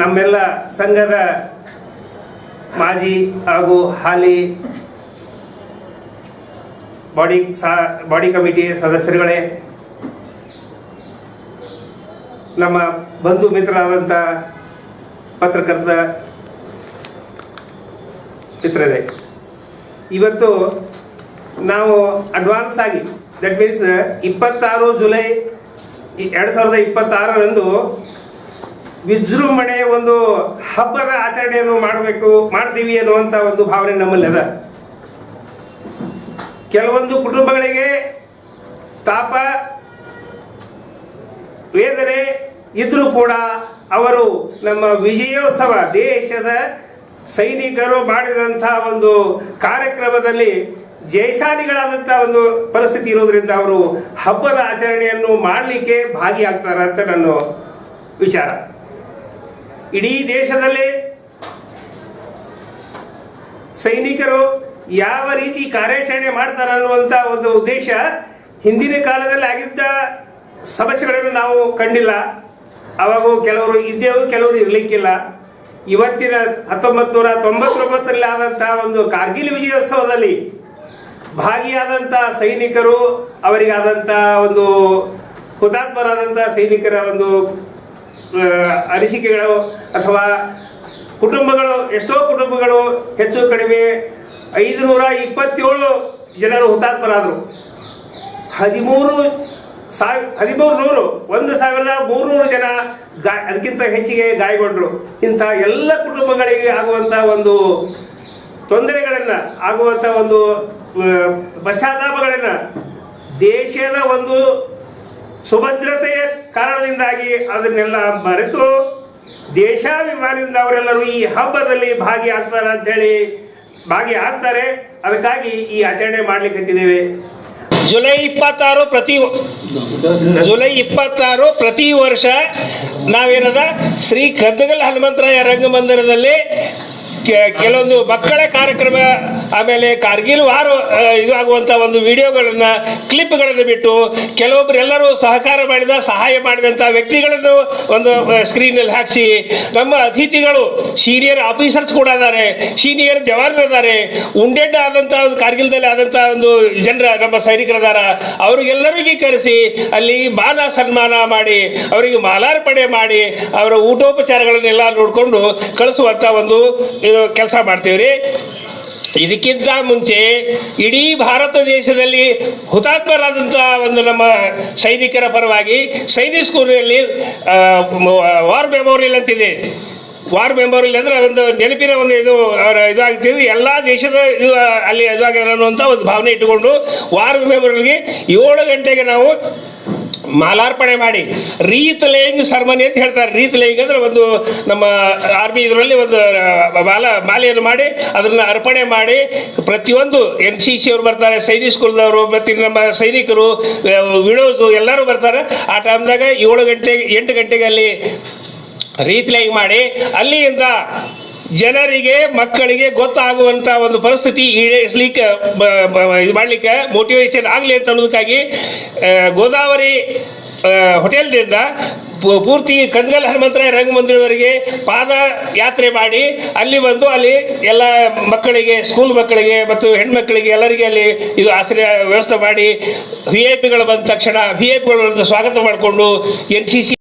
ನಮ್ಮೆಲ್ಲ ಸಂಘದ ಮಾಜಿ ಹಾಗೂ ಹಾಲಿ ಬಾಡಿ ಕಮಿಟಿ ಸದಸ್ಯರುಗಳೇ, ನಮ್ಮ ಬಂಧು ಮಿತ್ರರಾದಂಥ ಪತ್ರಕರ್ತ ಮಿತ್ರರೇ, ಇವತ್ತು ನಾವು ಅಡ್ವಾನ್ಸ್ ಆಗಿ ದಟ್ ಮೀನ್ಸ್ 26 ಜುಲೈ 2026ರಂದು ವಿಜೃಂಭಣೆಯ ಒಂದು ಹಬ್ಬದ ಆಚರಣೆಯನ್ನು ಮಾಡ್ತೀವಿ ಅನ್ನುವಂಥ ಒಂದು ಭಾವನೆ ನಮ್ಮಲ್ಲಿ ಅದ. ಕೆಲವೊಂದು ಕುಟುಂಬಗಳಿಗೆ ತಾಪ ವೇದನೆ ಇದ್ರೂ ಕೂಡ ಅವರು ನಮ್ಮ ವಿಜಯೋತ್ಸವ, ದೇಶದ ಸೈನಿಕರು ಮಾಡಿದಂಥ ಒಂದು ಕಾರ್ಯಕ್ರಮದಲ್ಲಿ ಜಯಶಾಲಿಗಳಾದಂಥ ಒಂದು ಪರಿಸ್ಥಿತಿ ಇರೋದ್ರಿಂದ ಅವರು ಹಬ್ಬದ ಆಚರಣೆಯನ್ನು ಮಾಡಲಿಕ್ಕೆ ಭಾಗಿಯಾಗ್ತಾರೆ ಅಂತ ನನ್ನ ವಿಚಾರ. ಇಡೀ ದೇಶದಲ್ಲಿ ಸೈನಿಕರು ಯಾವ ರೀತಿ ಕಾರ್ಯಾಚರಣೆ ಮಾಡ್ತಾರೆ ಅನ್ನುವಂಥ ಒಂದು ಉದ್ದೇಶ ಹಿಂದಿನ ಕಾಲದಲ್ಲಿ ಆಗಿದ್ದ ಸಮಸ್ಯೆಗಳನ್ನು ನಾವು ಕಂಡಿಲ್ಲ. ಅವಾಗೂ ಕೆಲವರು ಇದ್ದೇವು, ಕೆಲವರು ಇರಲಿಕ್ಕಿಲ್ಲ. ಇವತ್ತಿನ 1999ರಲ್ಲಿ ಆದಂಥ ಒಂದು ಕಾರ್ಗಿಲ್ ವಿಜಯೋತ್ಸವದಲ್ಲಿ ಭಾಗಿಯಾದಂಥ ಸೈನಿಕರು, ಅವರಿಗಾದಂಥ ಒಂದು ಹುತಾತ್ಮರಾದಂಥ ಸೈನಿಕರ ಒಂದು ಅನಿಸಿಕೆಗಳು ಅಥವಾ ಕುಟುಂಬಗಳು, ಎಷ್ಟೋ ಕುಟುಂಬಗಳು ಹೆಚ್ಚು ಕಡಿಮೆ 527 ಜನರು ಹುತಾತ್ಮರಾದರು. 1300 ಜನ ಅದಕ್ಕಿಂತ ಹೆಚ್ಚಿಗೆ ಗಾಯಗೊಂಡರು. ಇಂಥ ಎಲ್ಲ ಕುಟುಂಬಗಳಿಗೆ ಆಗುವಂಥ ಒಂದು ತೊಂದರೆಗಳನ್ನು, ಆಗುವಂಥ ಒಂದು ಪಶ್ಚಾತ್ತಾಪಗಳನ್ನು ದೇಶದ ಒಂದು ಸುಭದ್ರತೆಯ ಕಾರಣದಿಂದಾಗಿ ಅದನ್ನೆಲ್ಲ ಮರೆತು ದೇಶಾಭಿಮಾನದಿಂದ ಅವರೆಲ್ಲರೂ ಈ ಹಬ್ಬದಲ್ಲಿ ಭಾಗಿಯಾಗ್ತಾರೆ. ಅದಕ್ಕಾಗಿ ಈ ಆಚರಣೆ ಮಾಡ್ಲಿಕ್ಕೆ ಜುಲೈ 26 ಪ್ರತಿ ವರ್ಷ ನಾವೇನದ ಶ್ರೀ ಕದ್ದಗಲ್ ಹನುಮಂತರಾಯ ರಂಗಮಂದಿರದಲ್ಲಿ ಕೆಲವೊಂದು ಮಕ್ಕಳ ಕಾರ್ಯಕ್ರಮ, ಆಮೇಲೆ ಕಾರ್ಗಿಲ್ ವಾರ ಇದಾಗುವಂಥ ಒಂದು ವಿಡಿಯೋಗಳನ್ನು, ಕ್ಲಿಪ್ಗಳನ್ನು ಬಿಟ್ಟು ಕೆಲವೊಬ್ಬರು ಎಲ್ಲರೂ ಸಹಾಯ ಮಾಡಿದಂಥ ವ್ಯಕ್ತಿಗಳನ್ನು ಒಂದು ಸ್ಕ್ರೀನಲ್ಲಿ ಹಾಕಿಸಿ, ನಮ್ಮ ಅತಿಥಿಗಳು ಸೀನಿಯರ್ ಆಫೀಸರ್ಸ್ ಕೂಡ ಇದ್ದಾರೆ, ಸೀನಿಯರ್ ಜವಾನರಿದ್ದಾರೆ, ಉಂಡೆಡ್ ಆದಂಥ ಒಂದು ಕಾರ್ಗಿಲ್ದಲ್ಲಿ ಆದಂಥ ಒಂದು ಜನರ ನಮ್ಮ ಸೈನಿಕರಿದ್ದಾರೆ, ಅವರಿಗೆಲ್ಲರಿಗೂ ಕರೆಸಿ ಅಲ್ಲಿ ಮಾನ ಸನ್ಮಾನ ಮಾಡಿ, ಅವರಿಗೆ ಮಾಲಾರ್ಪಣೆ ಮಾಡಿ, ಅವರ ಊಟೋಪಚಾರಗಳನ್ನೆಲ್ಲ ನೋಡಿಕೊಂಡು ಕಳಿಸುವಂಥ ಒಂದು ಕೆಲಸ ಮಾಡ್ತೀವಿ ರೀ. ಇದಕ್ಕಿಂತ ಮುಂಚೆ ಇಡೀ ಭಾರತ ದೇಶದಲ್ಲಿ ಹುತಾತ್ಮರಾದಂಥ ಒಂದು ನಮ್ಮ ಸೈನಿಕರ ಪರವಾಗಿ ಸೈನಿಕ್ ಸ್ಕೂಲಲ್ಲಿ ವಾರ್ ಮೆಮೋರಿಯಲ್ ಅಂತಿದೆ. ವಾರ್ ಮೆಮೋರಿಯಲ್ ಅಂದರೆ ಒಂದು ನೆನಪಿನ ಒಂದು ಇದಾಗ್ತಿದೆ. ಎಲ್ಲ ದೇಶದ ಅಲ್ಲಿ ಇದಾಗ್ಯಾರ ಅನ್ನುವಂಥ ಒಂದು ಭಾವನೆ ಇಟ್ಟುಕೊಂಡು ವಾರ್ ಮೆಮೋರಿಯಲ್ಗೆ 7 ಗಂಟೆಗೆ ನಾವು ಮಾಲಾರ್ಪಣೆ ಮಾಡಿ, ರೀತ್ ಲೇಯಿಂಗ್ ಸೆರೆಮನಿ ಅಂತ ಹೇಳ್ತಾರೆ. ರೀತ್ ಲೇಯಿಂಗ್ ಅಂದರೆ ಒಂದು ನಮ್ಮ ಆರ್ಮಿ ಇದರಲ್ಲಿ ಒಂದು ಮಾಲೆಯನ್ನು ಮಾಡಿ ಅದನ್ನು ಅರ್ಪಣೆ ಮಾಡಿ, ಪ್ರತಿಯೊಂದು NCC ಅವರು ಬರ್ತಾರೆ, ಸೈನಿಕ್ ಸ್ಕೂಲ್ದವರು ಮತ್ತು ನಮ್ಮ ಸೈನಿಕರು, ವಿಡೋಸು ಎಲ್ಲರೂ ಬರ್ತಾರೆ. ಆ ಟೈಮ್ದಾಗ 8 ಗಂಟೆಗೆ ಅಲ್ಲಿ ರೀತ್ ಲೇಯಿಂಗ್ ಮಾಡಿ, ಅಲ್ಲಿಂದ ಜನರಿಗೆ, ಮಕ್ಕಳಿಗೆ ಗೊತ್ತಾಗುವಂಥ ಒಂದು ಪರಿಸ್ಥಿತಿ ಈಡೇರಿಸಲಿಕ್ಕೆ ಇದು ಮಾಡಲಿಕ್ಕೆ ಮೋಟಿವೇಶನ್ ಆಗಲಿ ಅಂತ ಅನ್ನೋದಕ್ಕಾಗಿ ಗೋದಾವರಿ ಹೋಟೆಲ್ನಿಂದ ಪೂರ್ತಿ ಕದ್ದಗಲ್ ಹನುಮಂತರಾಯ ರಂಗಮಂದಿರವರೆಗೆ ಪಾದಯಾತ್ರೆ ಮಾಡಿ ಅಲ್ಲಿ ಬಂದು ಅಲ್ಲಿ ಎಲ್ಲ ಮಕ್ಕಳಿಗೆ, ಸ್ಕೂಲ್ ಮಕ್ಕಳಿಗೆ ಮತ್ತು ಹೆಣ್ಮಕ್ಕಳಿಗೆ ಎಲ್ಲರಿಗೆ ಅಲ್ಲಿ ಇದು ಆಶ್ರಯ ವ್ಯವಸ್ಥೆ ಮಾಡಿ, VIP ಗಳು ಬಂದ ತಕ್ಷಣ VIP ಗಳು ಸ್ವಾಗತ ಮಾಡಿಕೊಂಡು NCC